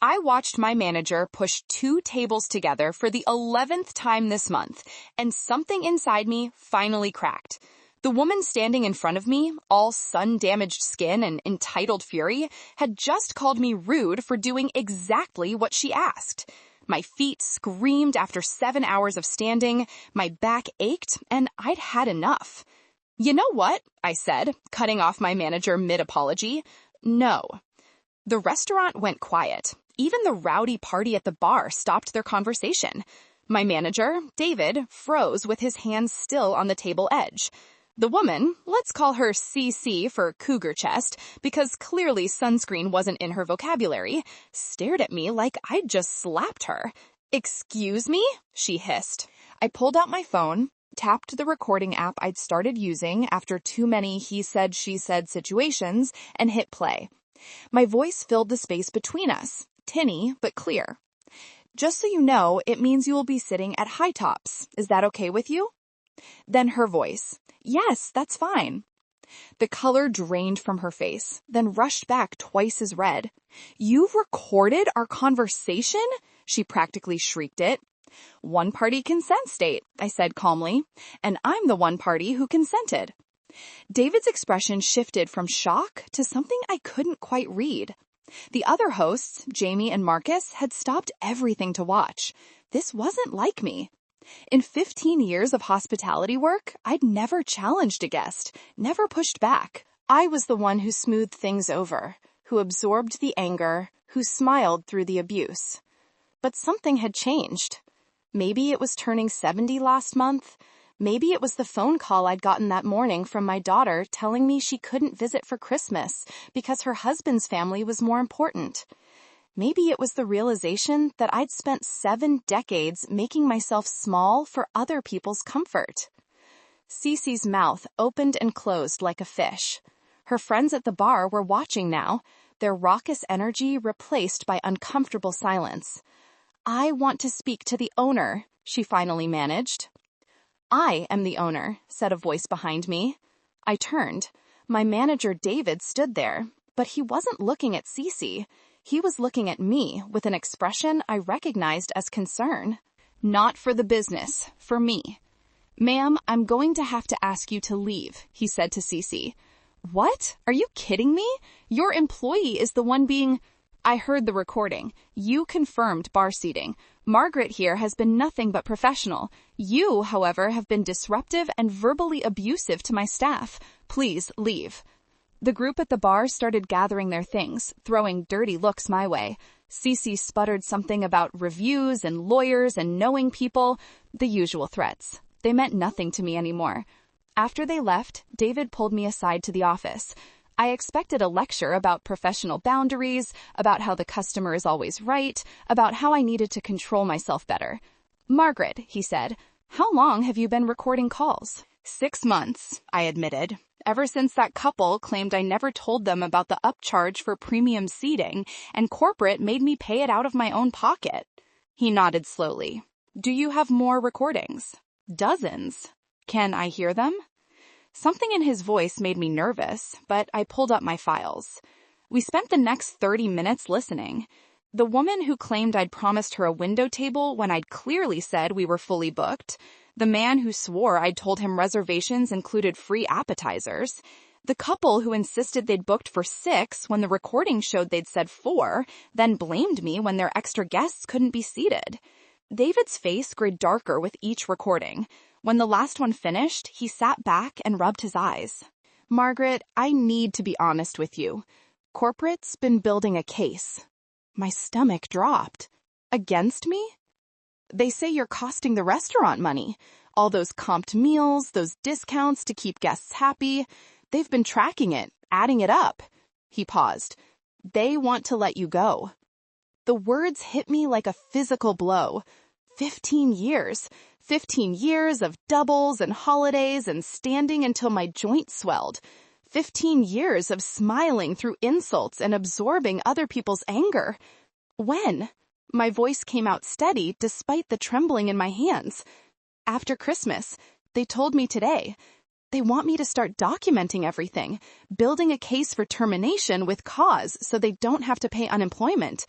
I watched my manager push 2 tables together for the 11th time this month, and something inside me finally cracked. The woman standing in front of me, all sun-damaged skin and entitled fury, had just called me rude for doing exactly what she asked. My feet screamed after 7 hours of standing, my back ached, and I'd had enough. "You know what?" I said, cutting off my manager mid-apology. "No." The restaurant went quiet. Even the rowdy party at the bar stopped their conversation. My manager, David, froze with his hands still on the table edge. The woman, let's call her CC for cougar chest, because clearly sunscreen wasn't in her vocabulary, stared at me like I'd just slapped her. "Excuse me?" she hissed. I pulled out my phone, tapped the recording app I'd started using after too many he said, she said situations, and hit play. My voice filled the space between us, tinny but clear. "Just so you know, it means you will be sitting at high tops. Is that okay with you?" Then her voice. "Yes, that's fine." The color drained from her face, then rushed back twice as red. "You've recorded our conversation?" She practically shrieked it. "One party consent state," I said calmly, "and I'm the one party who consented." David's expression shifted from shock to something I couldn't quite read. The other hosts, Jamie and Marcus, had stopped everything to watch. This wasn't like me. In 15 years of hospitality work, I'd never challenged a guest, never pushed back. I was the one who smoothed things over, who absorbed the anger, who smiled through the abuse. But something had changed. Maybe it was turning 70 last month. Maybe it was the phone call I'd gotten that morning from my daughter telling me she couldn't visit for Christmas because her husband's family was more important. Maybe it was the realization that I'd spent 7 decades making myself small for other people's comfort. Cece's mouth opened and closed like a fish. Her friends at the bar were watching now, their raucous energy replaced by uncomfortable silence. "I want to speak to the owner," she finally managed. "I am the owner," said a voice behind me. I turned. My manager, David, stood there, but he wasn't looking at Cece. He was looking at me with an expression I recognized as concern. "Not for the business, for me." "Ma'am, I'm going to have to ask you to leave," he said to Cece. "What? Are you kidding me? Your employee is the one being—" "I heard the recording. You confirmed bar seating. Margaret here has been nothing but professional. You, however, have been disruptive and verbally abusive to my staff. Please leave." The group at the bar started gathering their things, throwing dirty looks my way. Cece sputtered something about reviews and lawyers and knowing people, the usual threats. They meant nothing to me anymore. After they left, David pulled me aside to the office. I expected a lecture about professional boundaries, about how the customer is always right, about how I needed to control myself better. "Margaret," he said, "how long have you been recording calls?" 6 months, I admitted. Ever since that couple claimed I never told them about the upcharge for premium seating, and corporate made me pay it out of my own pocket. He nodded slowly. "Do you have more recordings?" "Dozens." "Can I hear them?" Something in his voice made me nervous, but I pulled up my files. We spent the next 30 minutes listening. The woman who claimed I'd promised her a window table when I'd clearly said we were fully booked. The man who swore I'd told him reservations included free appetizers. The couple who insisted they'd booked for 6 when the recording showed they'd said 4, then blamed me when their extra guests couldn't be seated. David's face grew darker with each recording. When the last one finished, he sat back and rubbed his eyes. "Margaret, I need to be honest with you. Corporate's been building a case." My stomach dropped. "Against me?" "They say you're costing the restaurant money. All those comped meals, those discounts to keep guests happy. They've been tracking it, adding it up." He paused. "They want to let you go." The words hit me like a physical blow. 15 years. 15 years of doubles and holidays and standing until my joints swelled. 15 years of smiling through insults and absorbing other people's anger. When? My voice came out steady despite the trembling in my hands. "After Christmas. They told me today. They want me to start documenting everything, building a case for termination with cause so they don't have to pay unemployment.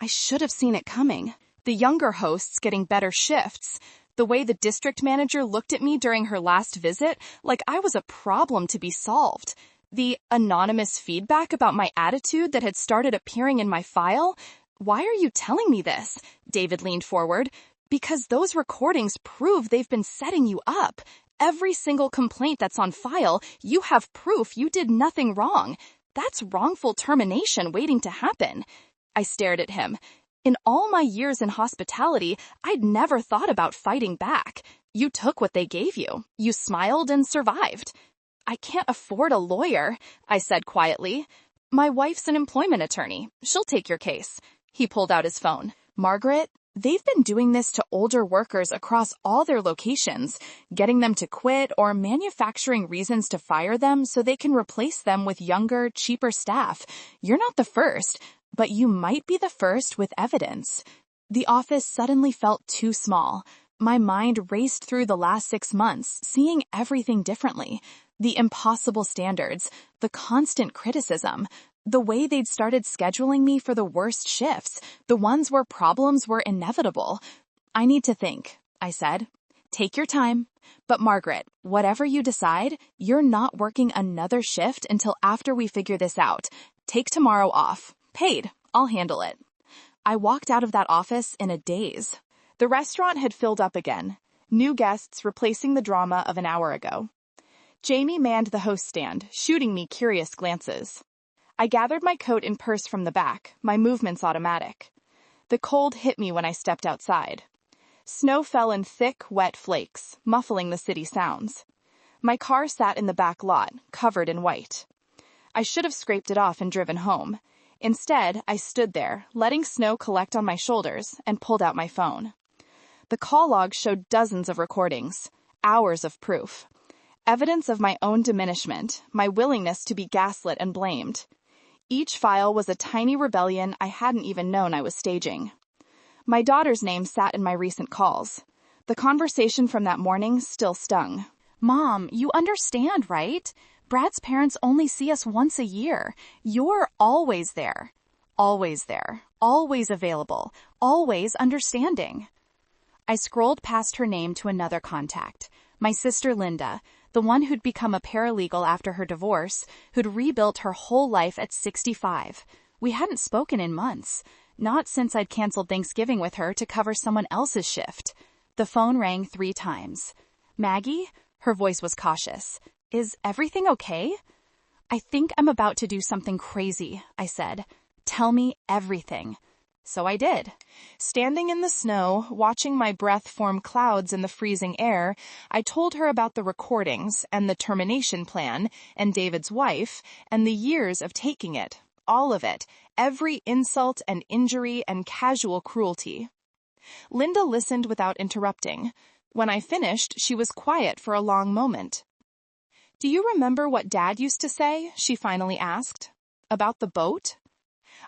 I should have seen it coming. The younger hosts getting better shifts. The way the district manager looked at me during her last visit, like I was a problem to be solved. The anonymous feedback about my attitude that had started appearing in my file. Why are you telling me this? David leaned forward. Because those recordings prove they've been setting you up. Every single complaint that's on file, you have proof you did nothing wrong. That's wrongful termination waiting to happen. I stared at him. In all my years in hospitality, I'd never thought about fighting back. You took what they gave you. You smiled and survived. I can't afford a lawyer, I said quietly. My wife's an employment attorney. She'll take your case. He pulled out his phone. Margaret, they've been doing this to older workers across all their locations, getting them to quit or manufacturing reasons to fire them so they can replace them with younger, cheaper staff. You're not the first, but you might be the first with evidence. The office suddenly felt too small. My mind raced through the last 6 months, seeing everything differently. The impossible standards, the constant criticism, the way they'd started scheduling me for the worst shifts, the ones where problems were inevitable. I need to think, I said. Take your time. But Margaret, whatever you decide, you're not working another shift until after we figure this out. Take tomorrow off. Paid. I'll handle it. I walked out of that office in a daze. The restaurant had filled up again. New guests replacing the drama of an hour ago. Jamie manned the host stand, shooting me curious glances. I gathered my coat and purse from the back, my movements automatic. The cold hit me when I stepped outside. Snow fell in thick, wet flakes, muffling the city sounds. My car sat in the back lot, covered in white. I should have scraped it off and driven home. Instead, I stood there, letting snow collect on my shoulders, and pulled out my phone. The call log showed dozens of recordings, hours of proof. Evidence of my own diminishment, my willingness to be gaslit and blamed. Each file was a tiny rebellion I hadn't even known I was staging. My daughter's name sat in my recent calls. The conversation from that morning still stung. Mom, you understand, right? Brad's parents only see us once a year. You're always there. Always there. Always available. Always understanding. I scrolled past her name to another contact. My sister Linda, the one who'd become a paralegal after her divorce, who'd rebuilt her whole life at 65. We hadn't spoken in months. Not since I'd canceled Thanksgiving with her to cover someone else's shift. The phone rang 3 times. Maggie? Her voice was cautious. Is everything okay? I think I'm about to do something crazy, I said. Tell me everything. So I did. Standing in the snow, watching my breath form clouds in the freezing air, I told her about the recordings and the termination plan and David's wife and the years of taking it, all of it, every insult and injury and casual cruelty. Linda listened without interrupting. When I finished, she was quiet for a long moment. Do you remember what Dad used to say? She finally asked. About the boat?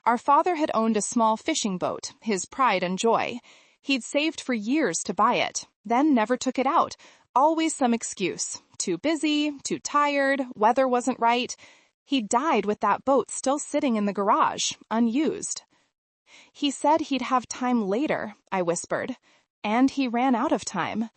Our father had owned a small fishing boat, his pride and joy. He'd saved for years to buy it, then never took it out. Always some excuse. Too busy, too tired, weather wasn't right. He died with that boat still sitting in the garage, unused. He said he'd have time later, I whispered. And he ran out of time.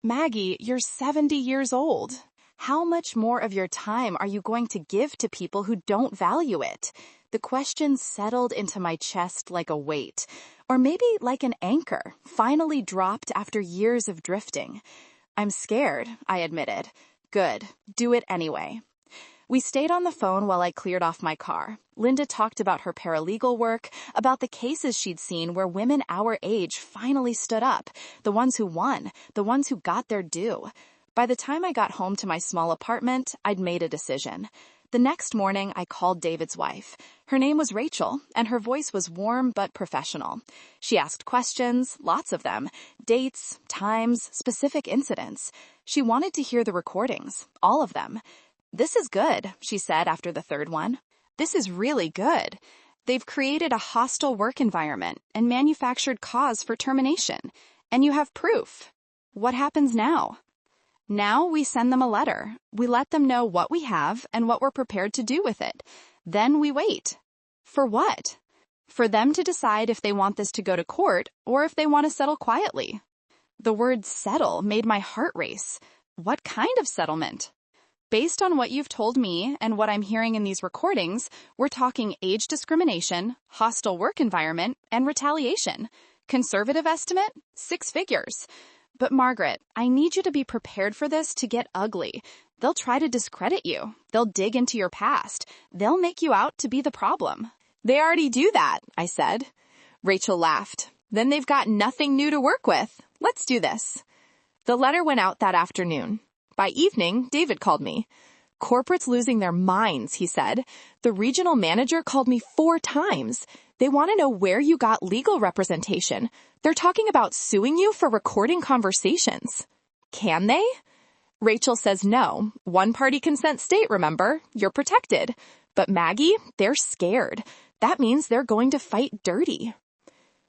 Maggie, you're 70 years old. How much more of your time are you going to give to people who don't value it? The question settled into my chest like a weight, or maybe like an anchor, finally dropped after years of drifting. I'm scared, I admitted. Good. Do it anyway. We stayed on the phone while I cleared off my car. Linda talked about her paralegal work, about the cases she'd seen where women our age finally stood up, the ones who won, the ones who got their due. By the time I got home to my small apartment, I'd made a decision. The next morning, I called David's wife. Her name was Rachel, and her voice was warm but professional. She asked questions, lots of them, dates, times, specific incidents. She wanted to hear the recordings, all of them. This is good, she said after the third one. This is really good. They've created a hostile work environment and manufactured cause for termination. And you have proof. What happens now? Now we send them a letter. We let them know what we have and what we're prepared to do with it. Then we wait. For what? for them to decide if they want this to go to court or if they want to settle quietly. The word settle made my heart race. What kind of settlement? Based on what you've told me and what I'm hearing in these recordings, we're talking age discrimination, hostile work environment, and retaliation. Conservative estimate, 6 figures. But Margaret, I need you to be prepared for this to get ugly. They'll try to discredit you. They'll dig into your past. They'll make you out to be the problem. They already do that, I said. Rachel laughed. Then they've got nothing new to work with. Let's do this. The letter went out that afternoon. By evening, David called me. Corporate's losing their minds, he said. The regional manager called me 4 times. They want to know where you got legal representation. They're talking about suing you for recording conversations. Can they? Rachel says no. One-party consent state, remember? You're protected. But Maggie, they're scared. That means they're going to fight dirty.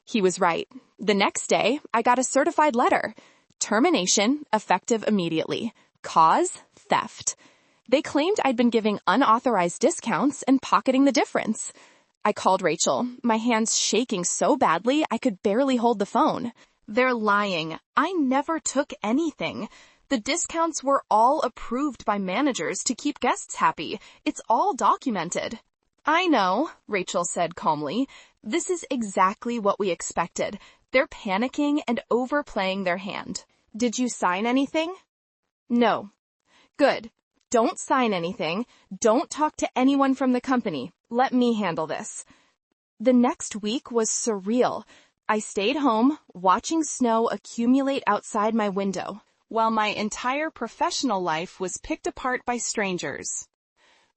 He was right. The next day, I got a certified letter. Termination, effective immediately. Cause, theft. They claimed I'd been giving unauthorized discounts and pocketing the difference. I called Rachel, my hands shaking so badly I could barely hold the phone. They're lying. I never took anything. The discounts were all approved by managers to keep guests happy. It's all documented. I know, Rachel said calmly. This is exactly what we expected. They're panicking and overplaying their hand. Did you sign anything? No. Good. Don't sign anything. Don't talk to anyone from the company. Let me handle this. The next week was surreal. I stayed home, watching snow accumulate outside my window, while my entire professional life was picked apart by strangers.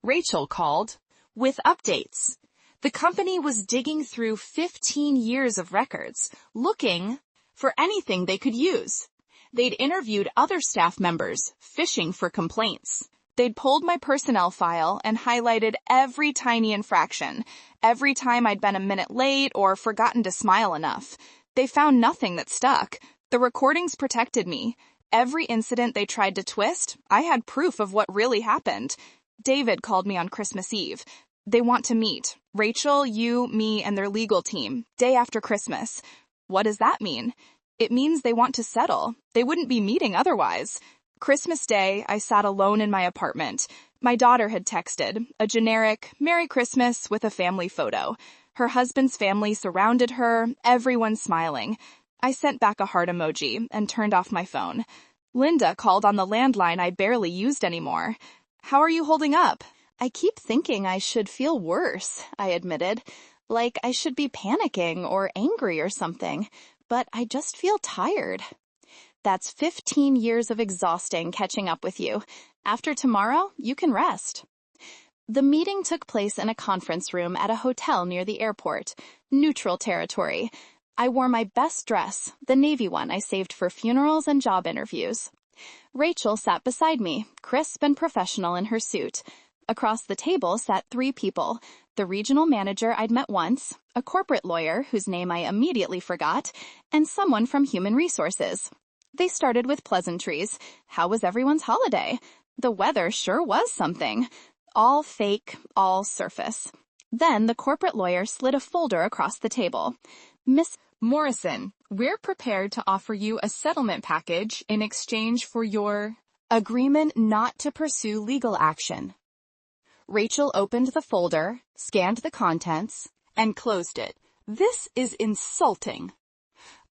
Rachel called with updates. The company was digging through 15 years of records, looking for anything they could use. They'd interviewed other staff members, fishing for complaints. They'd pulled my personnel file and highlighted every tiny infraction, every time I'd been a minute late or forgotten to smile enough. They found nothing that stuck. The recordings protected me. Every incident they tried to twist, I had proof of what really happened. David called me on Christmas Eve. They want to meet. Rachel, you, me, and their legal team, day after Christmas. What does that mean? It means they want to settle. They wouldn't be meeting otherwise. Christmas Day, I sat alone in my apartment. My daughter had texted, a generic Merry Christmas with a family photo. Her husband's family surrounded her, everyone smiling. I sent back a heart emoji and turned off my phone. Linda called on the landline I barely used anymore. How are you holding up? I keep thinking I should feel worse, I admitted. Like I should be panicking or angry or something. But I just feel tired. That's 15 years of exhausting catching up with you. After tomorrow, you can rest. The meeting took place in a conference room at a hotel near the airport, neutral territory. I wore my best dress, the navy one I saved for funerals and job interviews. Rachel sat beside me, crisp and professional in her suit. Across the table sat 3 people, the regional manager I'd met once, a corporate lawyer whose name I immediately forgot, and someone from human resources. They started with pleasantries. How was everyone's holiday? The weather sure was something. All fake, all surface. Then the corporate lawyer slid a folder across the table. Miss Morrison, we're prepared to offer you a settlement package in exchange for your agreement not to pursue legal action. Rachel opened the folder, scanned the contents, and closed it. This is insulting.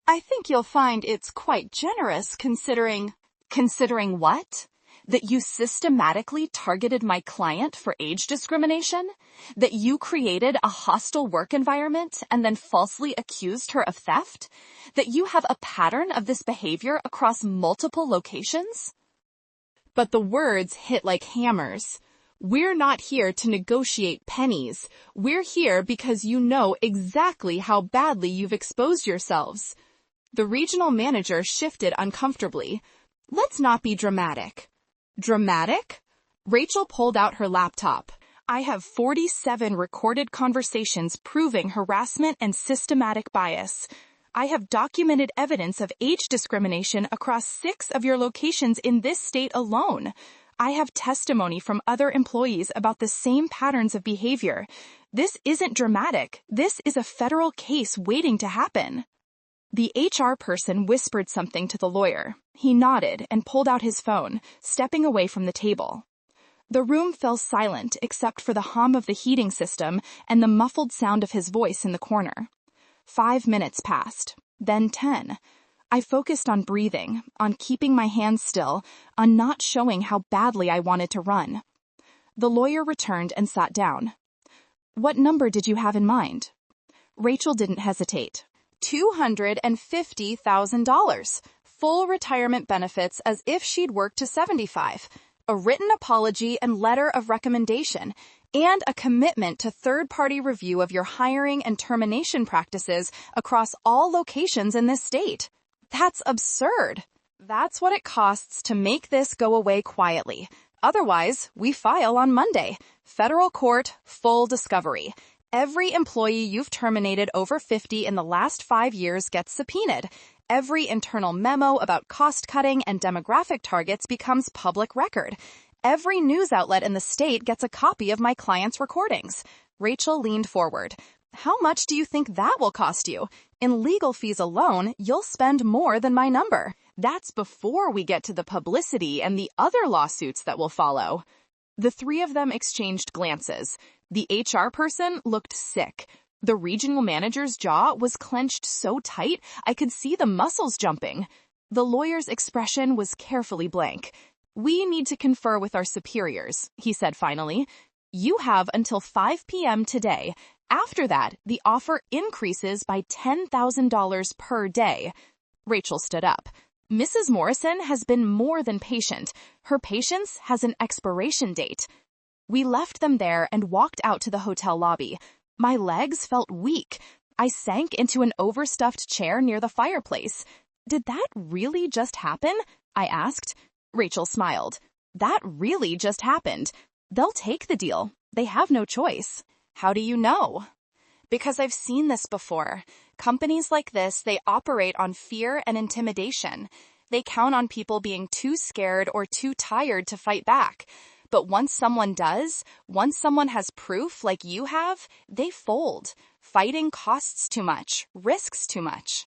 I think you'll find it's quite generous considering... Considering what? That you systematically targeted my client for age discrimination? That you created a hostile work environment and then falsely accused her of theft? That you have a pattern of this behavior across multiple locations? But the words hit like hammers. We're not here to negotiate pennies. We're here because you know exactly how badly you've exposed yourselves. The regional manager shifted uncomfortably. Let's not be dramatic. Dramatic? Rachel pulled out her laptop. I have 47 recorded conversations proving harassment and systematic bias. I have documented evidence of age discrimination across 6 of your locations in this state alone. I have testimony from other employees about the same patterns of behavior. This isn't dramatic. This is a federal case waiting to happen." The HR person whispered something to the lawyer. He nodded and pulled out his phone, stepping away from the table. The room fell silent except for the hum of the heating system and the muffled sound of his voice in the corner. 5 minutes passed, then 10. I focused on breathing, on keeping my hands still, on not showing how badly I wanted to run. The lawyer returned and sat down. "What number did you have in mind?" Rachel didn't hesitate. $250,000. Full retirement benefits as if she'd worked to 75. A written apology and letter of recommendation, and a commitment to third-party review of your hiring and termination practices across all locations in this state. That's absurd. That's what it costs to make this go away quietly. Otherwise, we file on Monday. Federal court, full discovery. Every employee you've terminated over 50 in the last 5 years gets subpoenaed. Every internal memo about cost-cutting and demographic targets becomes public record. Every news outlet in the state gets a copy of my client's recordings. Rachel leaned forward. "How much do you think that will cost you? In legal fees alone, you'll spend more than my number. That's before we get to the publicity and the other lawsuits that will follow." The three of them exchanged glances. The HR person looked sick. The regional manager's jaw was clenched so tight I could see the muscles jumping. The lawyer's expression was carefully blank. "We need to confer with our superiors," he said finally. "You have until 5 p.m. today. After that, the offer increases by $10,000 per day." Rachel stood up. "Mrs. Morrison has been more than patient. Her patience has an expiration date." We left them there and walked out to the hotel lobby. My legs felt weak. I sank into an overstuffed chair near the fireplace. "Did that really just happen?" I asked. Rachel smiled. "That really just happened. They'll take the deal. They have no choice." "How do you know?" "Because I've seen this before. Companies like this, they operate on fear and intimidation. They count on people being too scared or too tired to fight back. But once someone does, once someone has proof like you have, they fold. Fighting costs too much, risks too much."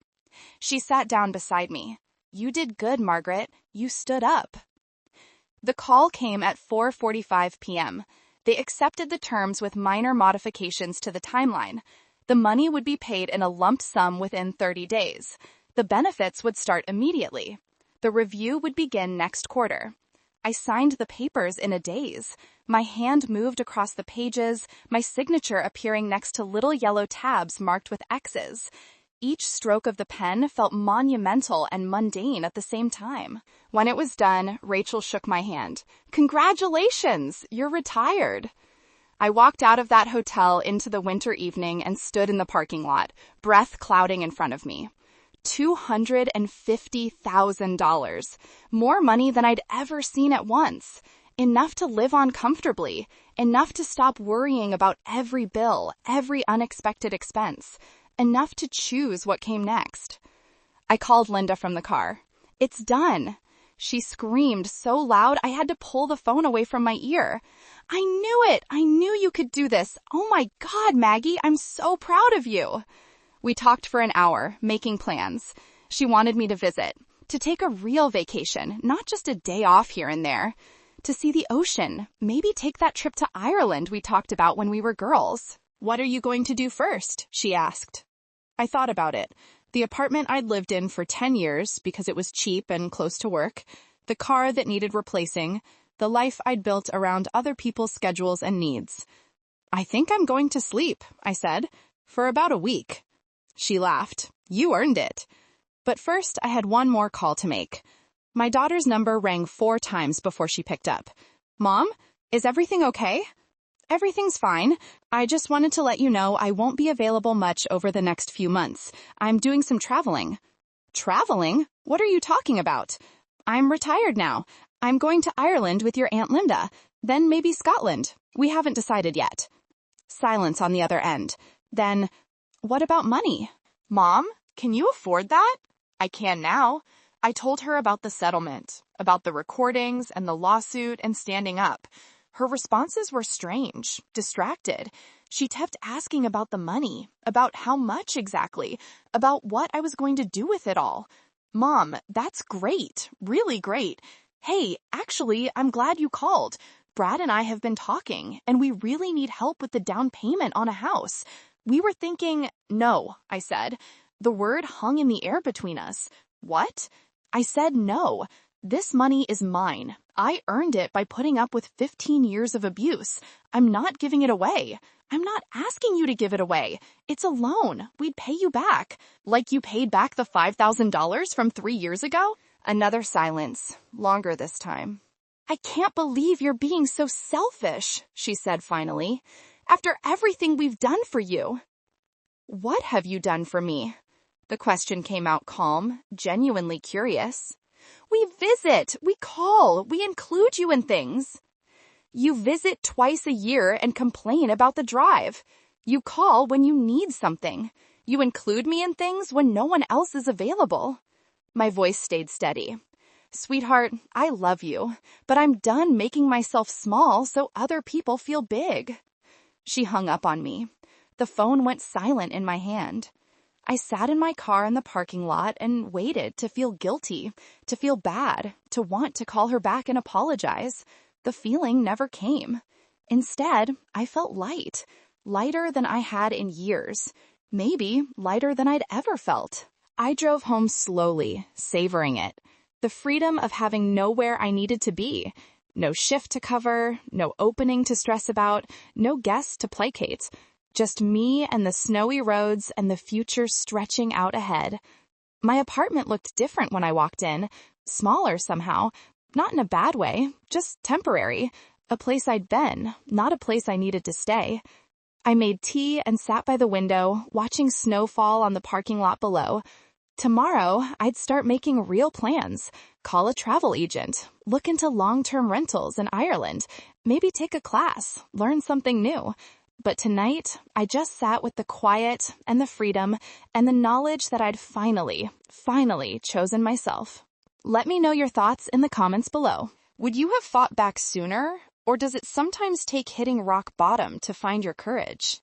She sat down beside me. "You did good, Margaret. You stood up." The call came at 4:45 p.m. They accepted the terms with minor modifications to the timeline. The money would be paid in a lump sum within 30 days. The benefits would start immediately. The review would begin next quarter. I signed the papers in a daze. My hand moved across the pages, my signature appearing next to little yellow tabs marked with X's. Each stroke of the pen felt monumental and mundane at the same time. When it was done, Rachel shook my hand. "Congratulations! You're retired." I walked out of that hotel into the winter evening and stood in the parking lot, breath clouding in front of me. $250,000. More money than I'd ever seen at once. Enough to live on comfortably. Enough to stop worrying about every bill, every unexpected expense. Enough to choose what came next. I called Linda from the car. "It's done." She screamed so loud I had to pull the phone away from my ear. "I knew it! I knew you could do this! Oh my God, Maggie, I'm so proud of you!" We talked for an hour, making plans. She wanted me to visit, to take a real vacation, not just a day off here and there. To see the ocean, maybe take that trip to Ireland we talked about when we were girls. "What are you going to do first?" she asked. I thought about it. The apartment I'd lived in for 10 years because it was cheap and close to work, the car that needed replacing, the life I'd built around other people's schedules and needs. "I think I'm going to sleep," I said, "for about a week." She laughed. "You earned it." But first, I had one more call to make. My daughter's number rang 4 times before she picked up. "Mom, is everything okay?" "Everything's fine. I just wanted to let you know I won't be available much over the next few months. I'm doing some traveling." "Traveling? What are you talking about?" "I'm retired now. I'm going to Ireland with your Aunt Linda. Then maybe Scotland. We haven't decided yet." Silence on the other end. Then, "What about money?" "Mom, can you afford that?" "I can now. I told her about the settlement, about the recordings and the lawsuit and standing up. Her responses were strange, distracted. She kept asking about the money, about how much exactly, about what I was going to do with it all. Mom, that's great, really great. Hey, actually, I'm glad you called. Brad and I have been talking, and we really need help with the down payment on a house. We were thinking, no, I said. The word hung in the air between us. What? I said no. This money is mine. I earned it by putting up with 15 years of abuse. I'm not giving it away. I'm not asking you to give it away. It's a loan. We'd pay you back. Like you paid back the $5,000 from 3 years ago? Another silence, longer this time. I can't believe you're being so selfish, she said finally, after everything we've done for you. What have you done for me? The question came out calm, genuinely curious. We visit, we call, we include you in things. You visit twice a year and complain about the drive. You call when you need something. You include me in things when no one else is available. My voice stayed steady. Sweetheart, I love you, but I'm done making myself small so other people feel big. She hung up on me. The phone went silent in my hand. I sat in my car in the parking lot and waited to feel guilty, to feel bad, to want to call her back and apologize. The feeling never came. Instead, I felt light, lighter than I had in years, maybe lighter than I'd ever felt. I drove home slowly, savoring it. The freedom of having nowhere I needed to be. No shift to cover, no opening to stress about, no guests to placate. Just me and the snowy roads and the future stretching out ahead. My apartment looked different when I walked in, smaller somehow, not in a bad way, just temporary. A place I'd been, not a place I needed to stay. I made tea and sat by the window, watching snow fall on the parking lot below. Tomorrow, I'd start making real plans, call a travel agent, look into long-term rentals in Ireland, maybe take a class, learn something new. But tonight, I just sat with the quiet and the freedom and the knowledge that I'd finally chosen myself. Let me know your thoughts in the comments below. Would you have fought back sooner, or does it sometimes take hitting rock bottom to find your courage?